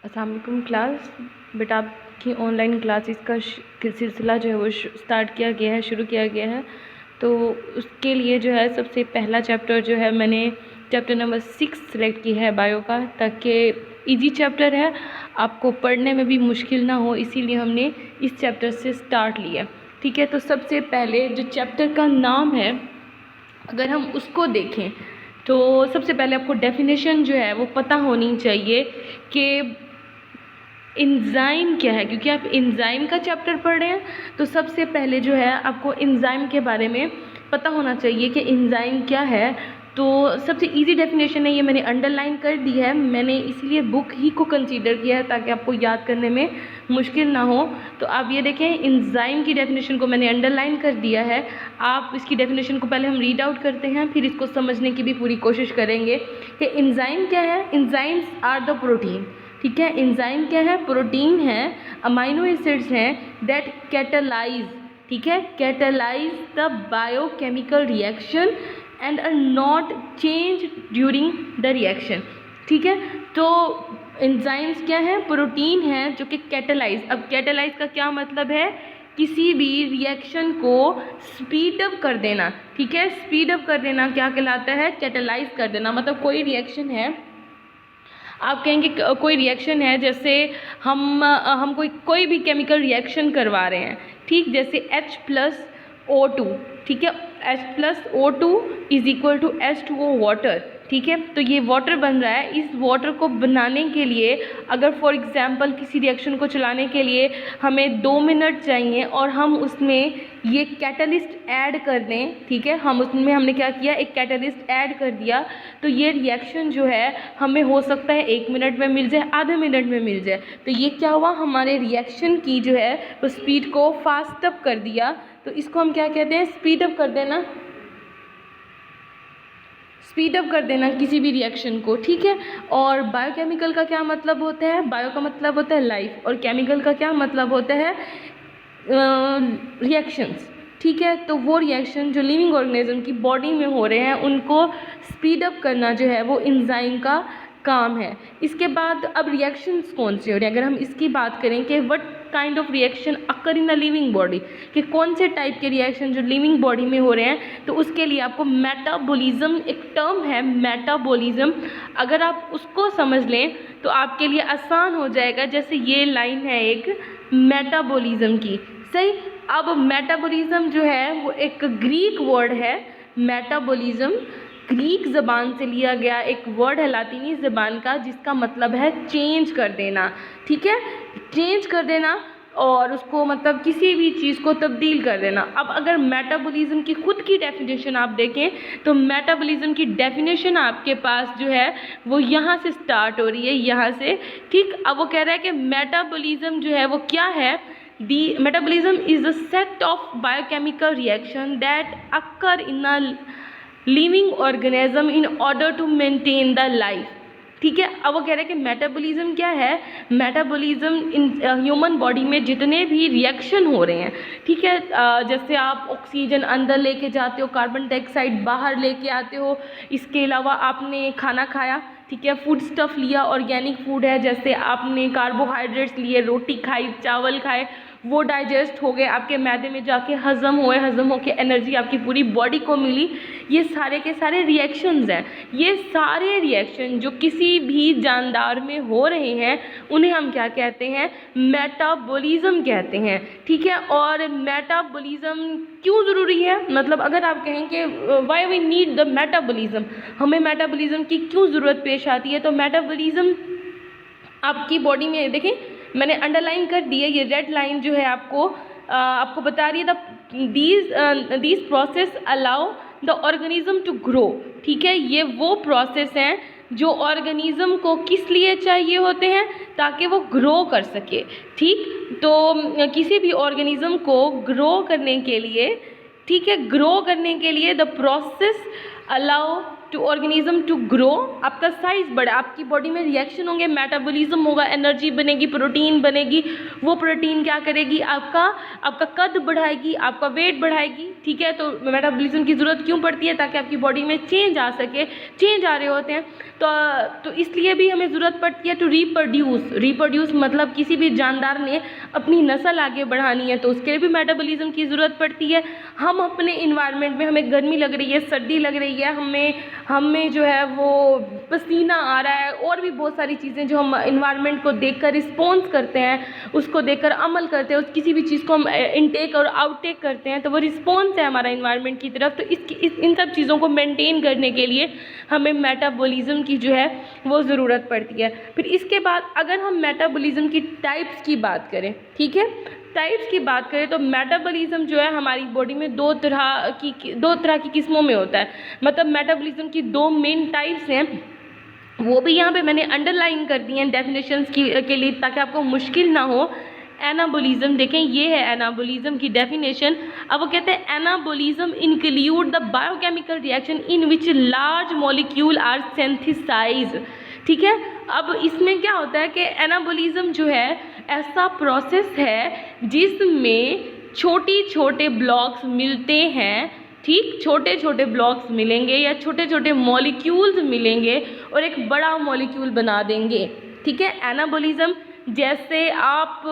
अस्सलाम वालेकुम क्लास। बेटा आपकी ऑनलाइन क्लासेस का सिलसिला जो है वो स्टार्ट किया गया है, शुरू किया गया है। तो उसके लिए जो है सबसे पहला चैप्टर जो है मैंने चैप्टर नंबर 6 सेलेक्ट की है बायो का, ताकि इजी चैप्टर है, आपको पढ़ने में भी मुश्किल ना हो, इसीलिए हमने इस चैप्टर से स्टार्ट लिया। ठीक है, तो सबसे पहले जो चैप्टर का नाम है अगर हम उसको देखें तो सबसे पहले आपको डेफिनेशन जो है वो पता होनी चाहिए कि एंजाइम क्या है, क्योंकि आप एंजाइम का चैप्टर पढ़ रहे हैं। तो सबसे पहले जो है आपको एंजाइम के बारे में पता होना चाहिए कि एंजाइम क्या है। तो सबसे इजी डेफिनेशन है, ये मैंने अंडरलाइन कर दी है, मैंने इसलिए बुक ही को कंसीडर किया है ताकि आपको याद करने में मुश्किल ना हो। तो आप ये देखें, एंजाइम की डेफिनेशन को मैंने अंडरलाइन कर दिया है। आप इसकी डेफिनेशन को पहले हम रीड आउट करते हैं, फिर इसको समझने की भी पूरी कोशिश करेंगे कि एंजाइम क्या है। Enzymes are the protein. ठीक है, एंजाइम क्या है? प्रोटीन है, अमाइनो एसिड्स हैं दैट कैटालाइज, ठीक है, catalyse the biochemical reaction and are not change during the reaction. ठीक है, तो एंजाइम्स क्या है? प्रोटीन है जो कि कैटालाइज। अब कैटालाइज का क्या मतलब है? किसी भी रिएक्शन को स्पीड अप कर देना। ठीक है, स्पीड अप कर देना क्या कहलाता है? कैटालाइज कर देना। मतलब कोई रिएक्शन है, आप कहेंगे कोई रिएक्शन है, जैसे हम कोई भी केमिकल रिएक्शन करवा रहे हैं, ठीक, जैसे H+O2, ठीक है, H+O2 is equal to H2O water. ठीक है, तो ये वाटर बन रहा है। इस वाटर को बनाने के लिए अगर फॉर एग्जांपल किसी रिएक्शन को चलाने के लिए हमें 2 मिनट चाहिए और हम उसमें ये कैटलिस्ट ऐड कर दें, ठीक है, हमने क्या किया? एक कैटलिस्ट ऐड कर दिया, तो ये रिएक्शन जो है हमें हो सकता है 1 मिनट में मिल जाए, आधे मिनट में मिल जाए। तो ये क्या हुआ? हमारे रिएक्शन की जो है वो स्पीड को फास्ट अप कर दिया। तो इसको हम क्या कहते हैं? स्पीड अप कर देना, स्पीड अप कर देना किसी भी रिएक्शन को। ठीक है, और बायोकेमिकल का क्या मतलब होता है? बायो का मतलब होता है लाइफ, और केमिकल का क्या मतलब होता है? रिएक्शंस। ठीक है, तो वो रिएक्शन जो लिविंग ऑर्गेनिज्म की बॉडी में हो रहे हैं उनको स्पीड अप करना जो है वो एंजाइम का काम है। इसके बाद अब रिएक्शंस कौन से हो रहे हैं, अगर हम इसकी बात करें कि what kind of reaction occur in a living body, कि कौन से टाइप के रिएक्शन जो लिविंग बॉडी में हो रहे हैं, तो उसके लिए आपको मेटाबॉलिज्म, एक टर्म है मेटाबॉलिज्म, अगर आप उसको समझ लें तो आपके लिए आसान हो जाएगा। जैसे ये लाइन है एक मेटाबॉलिज्म की, सही। अब मेटाबॉलिज्म जो है वो एक ग्रीक वर्ड है। मेटाबॉलिज्म ग्रीक ज़बान से लिया गया एक वर्ड है, लातीनी ज़बान का, जिसका मतलब है चेंज कर देना। ठीक है, चेंज कर देना, और उसको मतलब किसी भी चीज़ को तब्दील कर देना। अब अगर मेटाबॉलिज्म की खुद की डेफिनेशन आप देखें तो मेटाबॉलिज्म की डेफिनेशन आपके पास जो है वो यहाँ से स्टार्ट हो रही है, यहाँ से। ठीक, अब वो कह रहा है कि मेटाबॉलिज्म जो है वो क्या है? Metabolism is the set of biochemical reaction that occur in a living organism in order to maintain the life। ठीक है, अब वो कह रहे हैं कि मेटाबॉलिज्म क्या है? मेटाबॉलिज्म इन ह्यूमन बॉडी में जितने भी रिएक्शन हो रहे हैं, ठीक है, जैसे आप ऑक्सीजन अंदर लेके जाते हो, कार्बन डाइऑक्साइड बाहर लेके आते हो, इसके अलावा आपने खाना खाया, ठीक है, फूड स्टफ लिया, ऑर्गेनिक फूड है, जैसे आपने कार्बोहाइड्रेट्स लिए, रोटी खाई, चावल खाए, वो डाइजेस्ट हो गए, आपके मैदे में जाके हज़म हुए, हज़म होके एनर्जी आपकी पूरी बॉडी को मिली। ये सारे के सारे रिएक्शंस हैं। ये सारे रिएक्शन जो किसी भी जानदार में हो रहे हैं उन्हें हम क्या कहते हैं? मेटाबॉलिज्म कहते हैं। ठीक है, और मेटाबॉलिज्म क्यों ज़रूरी है? मतलब अगर आप कहें कि why we need the metabolism, हमें मेटाबॉलिज्म की क्यों ज़रूरत पेश आती है, तो मेटाबॉलिज्म आपकी बॉडी में, देखें मैंने अंडरलाइन कर दी है, ये रेड लाइन जो है आपको बता रही है these process allow the organism to grow. ठीक है, ये वो प्रोसेस हैं जो ऑर्गेनिज्म को किस लिए चाहिए होते हैं? ताकि वो ग्रो कर सके। ठीक, तो किसी भी ऑर्गेनिज्म को ग्रो करने के लिए, ठीक है, ग्रो करने के लिए the process allow to organism to grow, आपका साइज बढ़े, आपकी बॉडी में रिएक्शन होंगे, मेटाबॉलिज्म होगा, एनर्जी बनेगी, प्रोटीन बनेगी, वो प्रोटीन क्या करेगी, आपका कद बढ़ाएगी, आपका वेट बढ़ाएगी, ठीक है। तो मेटाबॉलिज्म की ज़रूरत क्यों पड़ती है, ताकि आपकी बॉडी में चेंज आ सके, चेंज आ रहे होते हैं तो इसलिए भी हमें ज़रूरत पड़ती है टू रिप्रोड्यूस मतलब किसी भी जानदार ने अपनी नस्ल आगे बढ़ानी है तो उसके लिए भी मेटाबॉलिज्म की ज़रूरत पड़ती है। हम अपने इन्वायरमेंट में, हमें गर्मी लग रही है, सर्दी लग रही है, हमें जो है वो पसीना आ रहा है, और भी बहुत सारी चीज़ें जो हम इन्वायरमेंट को देखकर रिस्पॉन्स करते हैं, उसको देखकर अमल करते हैं, किसी भी चीज़ को हम इनटेक और आउटटेक करते हैं तो वो रिस्पॉन्स है हमारा इन्वायरमेंट की तरफ। तो इन सब चीज़ों को मेंटेन करने के लिए हमें मेटाबॉलिज्म की जो है वो ज़रूरत पड़ती है। फिर इसके बाद अगर हम मेटाबॉलिज्म की टाइप्स की बात करें, ठीक है, टाइप्स की बात करें तो मेटाबॉलिज्म जो है हमारी बॉडी में दो तरह की किस्मों में होता है। मतलब मेटाबॉलिज्म की दो मेन टाइप्स हैं, वो भी यहाँ पे मैंने अंडरलाइन कर दी हैं डेफिनेशंस के लिए ताकि आपको मुश्किल ना हो। एनाबोलिज्म देखें, ये है एनाबोलिज्म की डेफिनेशन। अब वो कहते हैं anabolism include the biochemical reaction in which large molecule are synthesised, ठीक है। अब इसमें क्या होता है कि एनाबोलिज्म जो है ऐसा प्रोसेस है जिसमें छोटे छोटे ब्लॉक्स मिलते हैं, ठीक, छोटे छोटे ब्लॉक्स मिलेंगे या छोटे छोटे मॉलिक्यूल्स मिलेंगे और एक बड़ा मॉलिक्यूल बना देंगे, ठीक है। एनाबोलिज्म जैसे आप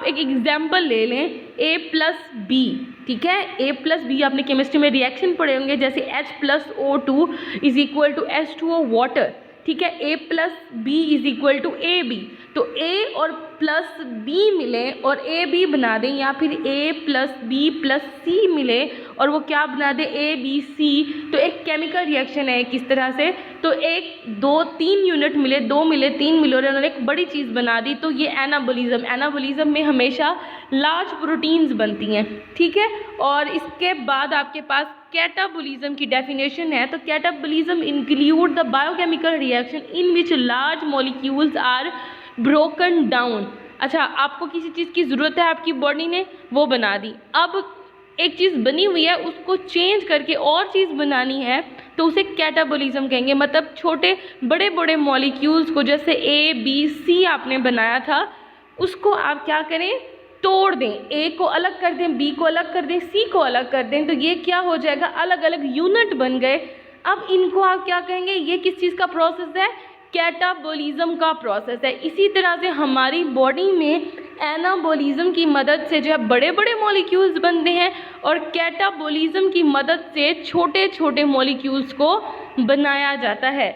एक एग्जाम्पल ले लें A+B, ठीक है। A+B आपने केमिस्ट्री में रिएक्शन पढ़े होंगे, जैसे H+O2 is equal to H2O water, ठीक है। A+B is equal to AB, तो A और प्लस B मिले और AB बना दें, या फिर A+B+C मिले और वो क्या बना दे ABC, तो एक केमिकल रिएक्शन है किस तरह से, तो 1 2 3 यूनिट मिले, 2 मिले, 3 मिले और उन्होंने एक बड़ी चीज़ बना दी, तो ये एनाबोलिज्म में हमेशा लार्ज प्रोटीन्स बनती हैं, ठीक है। और इसके बाद आपके पास कैटाबोलिज्म की डेफिनेशन है, तो catabolism include the biochemical reaction in which large molecules are broken down. अच्छा, आपको किसी चीज़ की ज़रूरत है, आपकी बॉडी ने वो बना दी, अब एक चीज़ बनी हुई है उसको चेंज करके और चीज़ बनानी है तो उसे कैटाबोलिज्म कहेंगे। मतलब छोटे बड़े बड़े मॉलिक्यूल्स को जैसे A B C आपने बनाया था उसको आप क्या करें, तोड़ दें, A को अलग कर दें, B को अलग कर दें, C को अलग कर दें, तो ये क्या हो जाएगा, अलग अलग यूनिट बन गए। अब इनको आप क्या कहेंगे, ये किस चीज़ का प्रोसेस है, कैटाबोलिज्म का प्रोसेस है। इसी तरह से हमारी बॉडी में एनाबोलिज्म की मदद से जो है बड़े बड़े मॉलिक्यूल्स बनते हैं और कैटाबोलिज्म की मदद से छोटे छोटे मॉलिक्यूल्स को बनाया जाता है।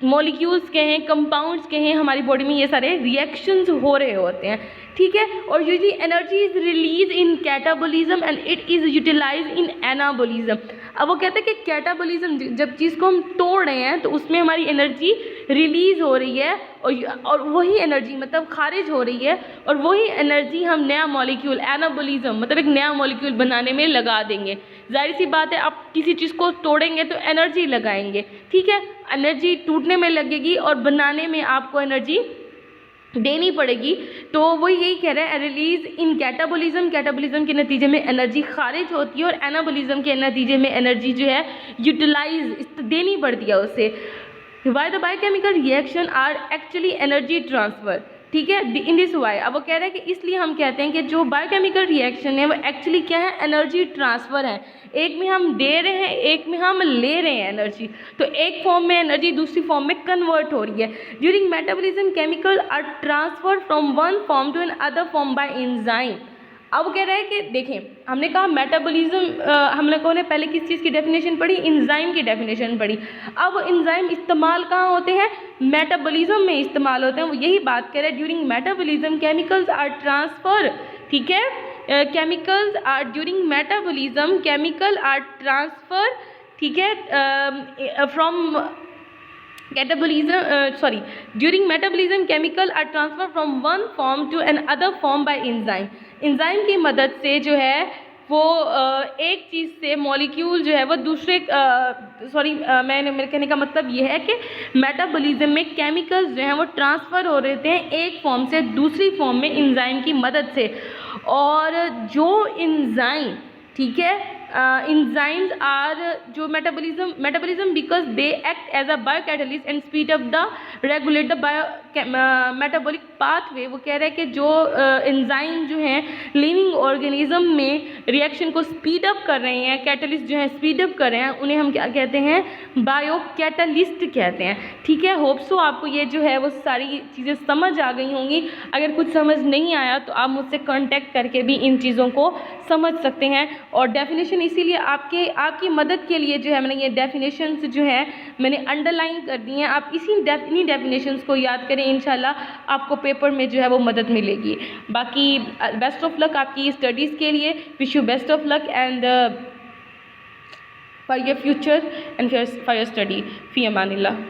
मॉलिक्यूल्स कहें, कंपाउंड्स कहें, हमारी बॉडी में ये सारे रिएक्शंस हो रहे होते हैं, ठीक है। और usually energy is release in catabolism and it is utilise in anabolism. अब वो कहते हैं कि कैटाबोलिज्म जब चीज़ को हम तोड़ रहे हैं तो उसमें हमारी एनर्जी रिलीज़ हो रही है और वही एनर्जी मतलब खारिज हो रही है और वही एनर्जी हम नया मॉलिक्यूल एनाबोलिज्म मतलब एक नया मॉलिक्यूल बनाने में लगा देंगे। जाहिर सी बात है, आप किसी चीज़ को तोड़ेंगे तो एनर्जी लगाएंगे, ठीक है। एनर्जी टूटने में लगेगी और बनाने में आपको एनर्जी देनी पड़ेगी। तो वो यही कह रहे हैं, रिलीज इन कैटाबोलिज्म के नतीजे में एनर्जी खारिज होती है और एनाबोलिज्म के नतीजे में एनर्जी जो है यूटिलाइज देनी पड़ती है उसे। Why the biochemical reaction are actually energy transfer, ठीक है, इन दिस वाई। अब वो कह रहे हैं कि इसलिए हम कहते हैं कि जो बायोकेमिकल रिएक्शन है वो एक्चुअली क्या है, एनर्जी ट्रांसफ़र है। एक में हम दे रहे हैं, एक में हम ले रहे हैं एनर्जी, तो एक फॉर्म में एनर्जी दूसरी फॉर्म में कन्वर्ट हो रही है। During metabolism chemical are transfer from one form to another form by enzyme. अब कह रहा है कि देखें, हमने कहा मेटाबॉलिज्म हम लोगों ने पहले किस चीज़ की डेफिनेशन पढ़ी, एंजाइम की डेफिनेशन पढ़ी। अब एंजाइम इस्तेमाल कहाँ होते हैं, मेटाबॉलिज्म में इस्तेमाल होते हैं। वो यही बात कर रहे हैं, during metabolism chemicals are transfer, ठीक है, chemicals are during metabolism chemical are transfer, ठीक है, from during metabolism chemical are transferred from one form to another form by enzyme। Enzyme की मदद से जो है वो एक चीज़ से मॉलिक्यूल जो है वो दूसरे मेरे कहने का मतलब ये है कि मेटाबॉलिज्म में केमिकल्स जो हैं वो ट्रांसफ़र हो रहे हैं एक फॉर्म से दूसरी फॉर्म में एंजाइम की मदद से। और जो एंजाइम, ठीक है, enzymes are जो metabolism because they act as a biocatalyst and speed up the regulate the metabolic pathway। वो कह रहे हैं कि जो एंजाइम जो हैं लिविंग ऑर्गेनिज्म में रिएक्शन को स्पीड अप कर रहे हैं, कैटलिस्ट जो है स्पीड अप कर रहे हैं, उन्हें हम क्या कहते हैं, बायो कैटलिस्ट कहते हैं। ठीक है, होप सो आपको ये जो है वो सारी चीज़ें समझ आ गई होंगी। अगर कुछ समझ नहीं आया तो आप मुझसे कांटेक्ट करके भी इन चीज़ों को समझ सकते हैं। और डेफिनेशन इसीलिए आपकी मदद के लिए जो है मैंने ये डेफिनेशंस जो है मैंने अंडरलाइन कर दी हैं। आप इन्हीं डेफिनेशंस को याद करें, इंशाल्लाह आपको पेपर में जो है वो मदद मिलेगी। बाकी बेस्ट ऑफ लक आपकी स्टडीज़ के लिए, wish you best of luck and for your future and for your study. फी अमानिल्लाह।